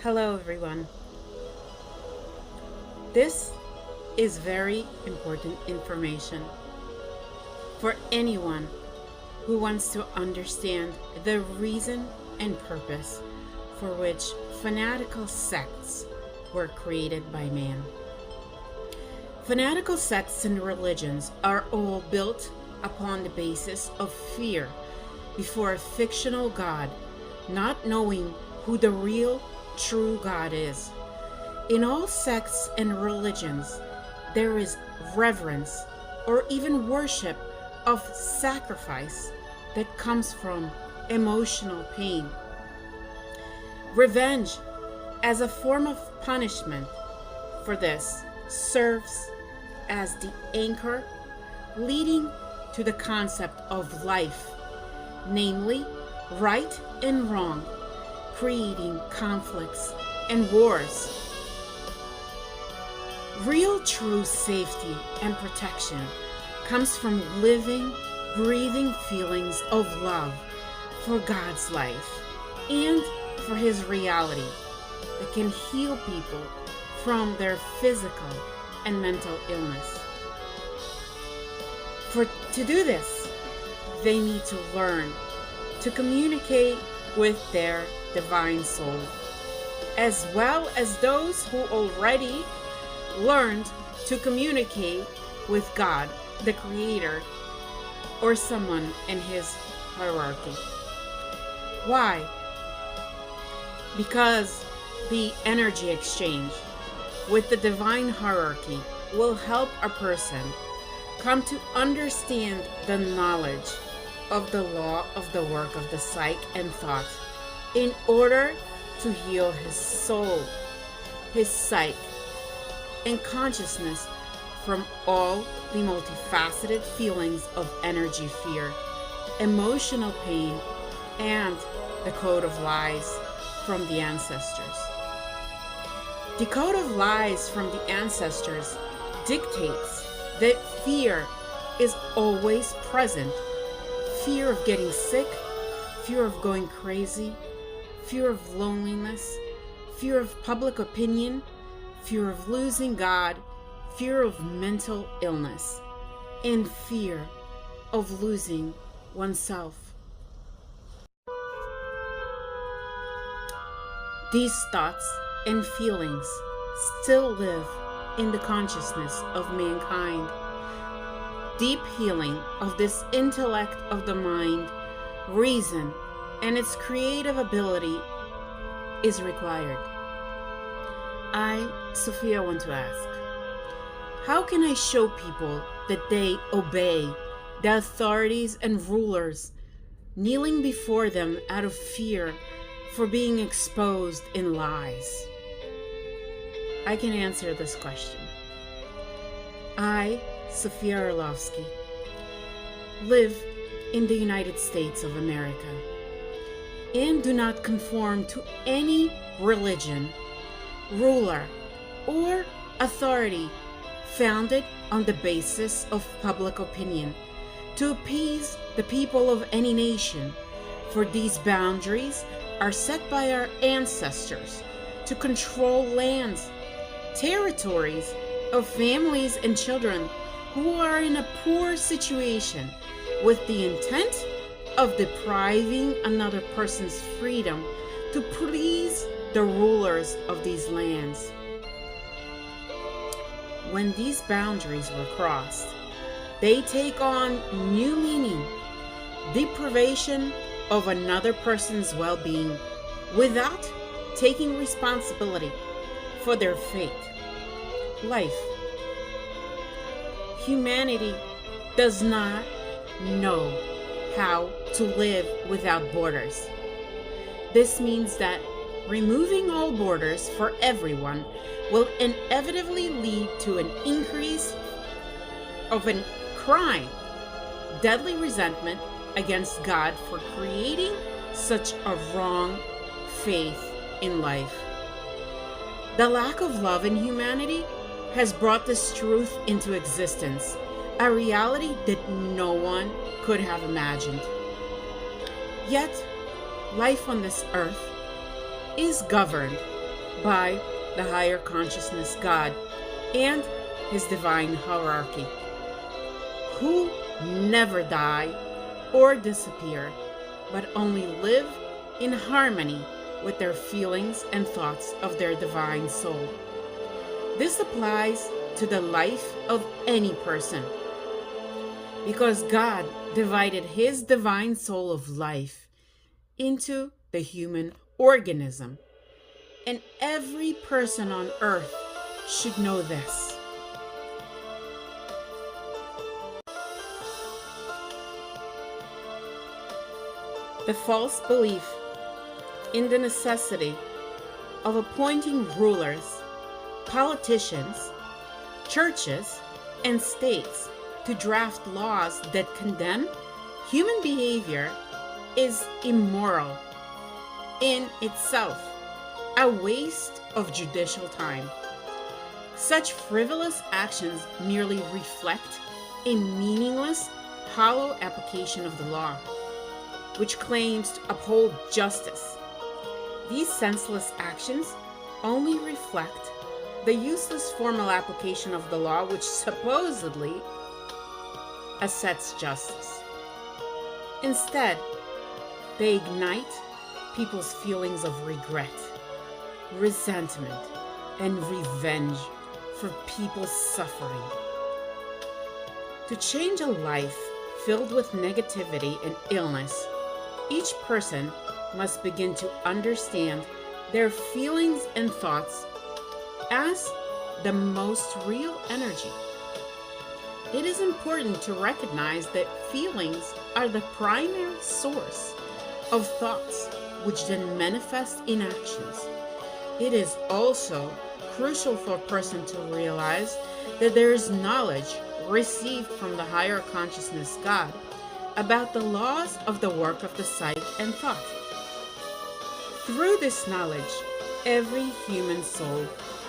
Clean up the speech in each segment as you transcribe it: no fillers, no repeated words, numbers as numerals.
Hello, everyone. This is very important information for anyone who wants to understand the reason and purpose for which fanatical sects were created by man. Fanatical sects and religions are all built upon the basis of fear before a fictional God, not knowing who the real, true God is. In all sects and religions, there is reverence or even worship of sacrifice that comes from emotional pain. Revenge, as a form of punishment for this, serves as the anchor leading to the concept of life, namely right and wrong, creating conflicts and wars. Real true safety and protection comes from living, breathing feelings of love for God's life and for His reality that can heal people from their physical and mental illness. To do this, they need to learn to communicate with their divine soul, as well as those who already learned to communicate with God, the Creator, or someone in His hierarchy. Why? Because the energy exchange with the divine hierarchy will help a person come to understand the knowledge of the law of the work of the psyche and thought in order to heal his soul, his psyche, and consciousness from all the multifaceted feelings of energy fear, emotional pain, and the code of lies from the ancestors. The code of lies from the ancestors dictates that fear is always present. Fear of getting sick, fear of going crazy, fear of loneliness, fear of public opinion, fear of losing God, fear of mental illness, and fear of losing oneself. These thoughts and feelings still live in the consciousness of mankind. Deep healing of this intellect of the mind, reason, and its creative ability is required. I, Sophia, want to ask, how can I show people that they obey the authorities and rulers, kneeling before them out of fear for being exposed in lies? I can answer this question. I, Sophia Orlovsky, live in the United States of America and do not conform to any religion, ruler, or authority founded on the basis of public opinion to appease the people of any nation, for these boundaries are set by our ancestors to control lands, territories of families and children who are in a poor situation with the intent of depriving another person's freedom to please the rulers of these lands. When these boundaries were crossed, they take on new meaning: deprivation of another person's well-being without taking responsibility for their fate. Life. Humanity does not know how to live without borders. This means that removing all borders for everyone will inevitably lead to an increase of a crime, deadly resentment against God for creating such a wrong faith in life. The lack of love in humanity has brought this truth into existence, a reality that no one could have imagined. Yet, life on this earth is governed by the higher consciousness God and his divine hierarchy, who never die or disappear, but only live in harmony with their feelings and thoughts of their divine soul. This applies to the life of any person, because God divided his divine soul of life into the human organism, and every person on earth should know this. The false belief in the necessity of appointing rulers, politicians, churches, and states to draft laws that condemn human behavior is immoral in itself, a waste of judicial time. Such frivolous actions merely reflect a meaningless, hollow application of the law, which claims to uphold justice. These senseless actions only reflect the useless formal application of the law, which supposedly assets justice. Instead, they ignite people's feelings of regret, resentment, and revenge for people's suffering. To change a life filled with negativity and illness, each person must begin to understand their feelings and thoughts as the most real energy. It is important to recognize that feelings are the primary source of thoughts, which then manifest in actions. It is also crucial for a person to realize that there is knowledge received from the higher consciousness God about the laws of the work of the sight and thought. Through this knowledge, every human soul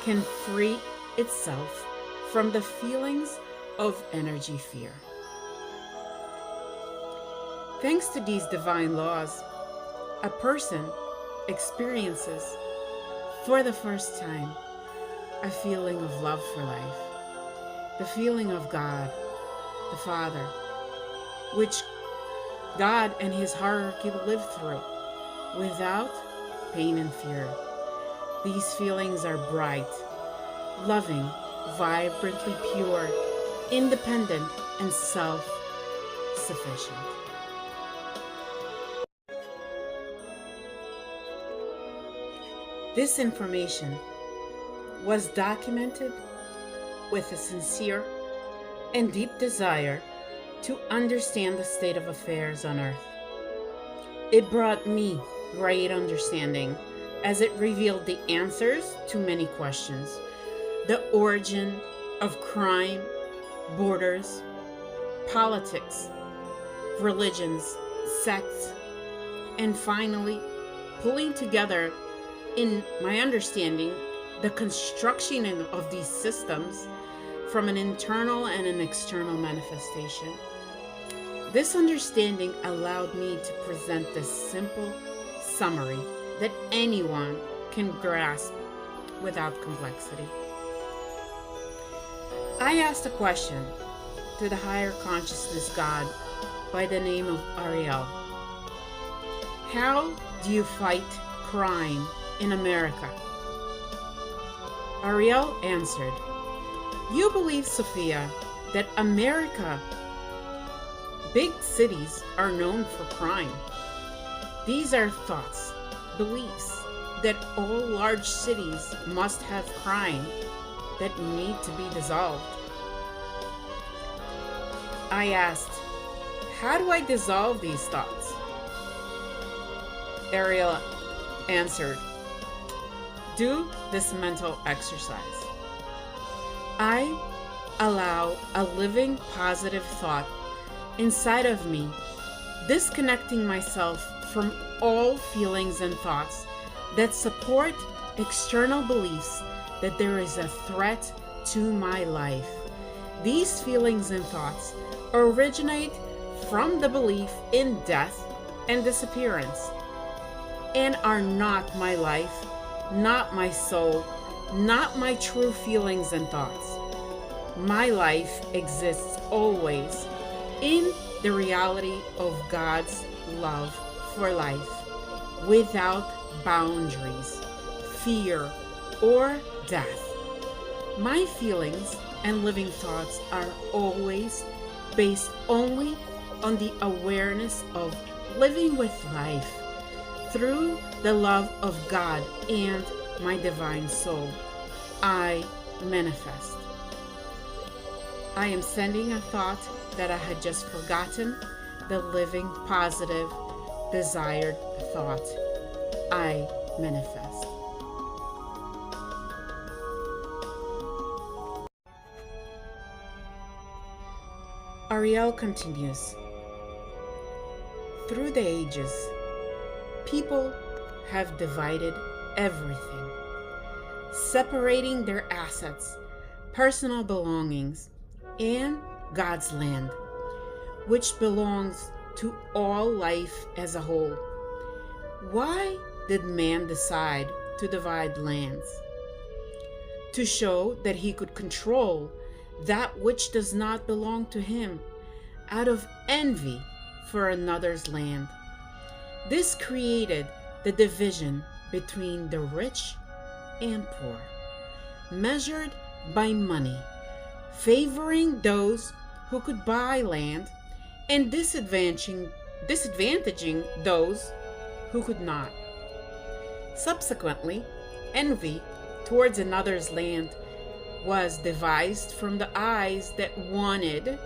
can free itself from the feelings of energy fear. Thanks to these divine laws, a person experiences for the first time a feeling of love for life, the feeling of God, the Father, which God and his hierarchy live through without pain and fear. These feelings are bright, loving, vibrantly pure, independent, and self-sufficient. This information was documented with a sincere and deep desire to understand the state of affairs on earth. It brought me great understanding as it revealed the answers to many questions: the origin of crime, borders, politics, religions, sects, and finally, pulling together, in my understanding, the construction of these systems from an internal and an external manifestation. This understanding allowed me to present this simple summary that anyone can grasp without complexity. I asked a question to the higher consciousness God by the name of Ariel. How do you fight crime in America? Ariel answered, "You believe, Sophia, that America, big cities are known for crime. These are thoughts, beliefs that all large cities must have crime that need to be dissolved." I asked, "How do I dissolve these thoughts?" Ariel answered, "Do this mental exercise. I allow a living positive thought inside of me, disconnecting myself from all feelings and thoughts that support external beliefs that there is a threat to my life. These feelings and thoughts originate from the belief in death and disappearance and are not my life not my soul, not my true feelings and thoughts. My life exists always in the reality of God's love for life, without boundaries, fear, or death. My feelings and living thoughts are always based only on the awareness of living with life through the love of God and my divine soul. I manifest. I am sending a thought that I had just forgotten, the living, positive, desired thought. I manifest. Ariel continues. Through the ages, people have divided everything, separating their assets, personal belongings, and God's land, which belongs to all life as a whole. Why did man decide to divide lands? To show that he could control that which does not belong to him, out of envy for another's land. This created the division between the rich and poor, measured by money, favoring those who could buy land and disadvantaging those who could not. Subsequently, envy towards another's land was devised from the eyes that wanted,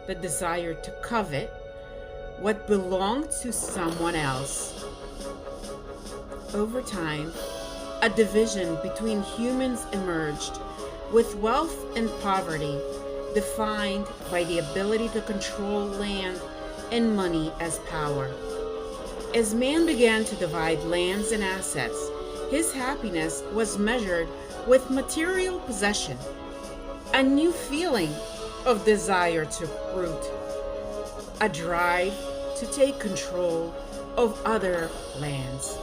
the desire to covet what belonged to someone else. Over time, a division between humans emerged, with wealth and poverty defined by the ability to control land and money as power. As man began to divide lands and assets, his happiness was measured with material possession. A new feeling of desire took root, a drive to take control of other lands.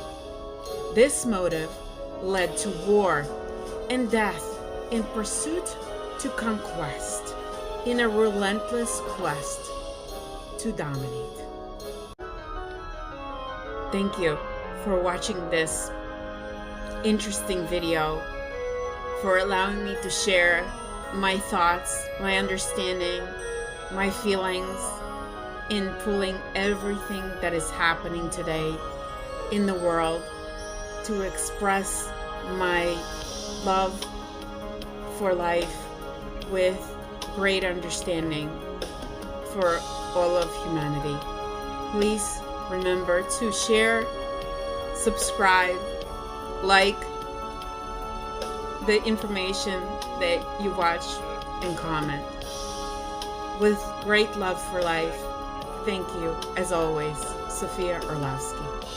This motive led to war and death in pursuit to conquest, in a relentless quest to dominate. Thank you for watching this interesting video, for allowing me to share my thoughts, my understanding, my feelings in pulling everything that is happening today in the world to express my love for life with great understanding for all of humanity. Please remember to share, subscribe, like the information that you watch, and comment. With great love for life, thank you, as always, Sophia Orlowski.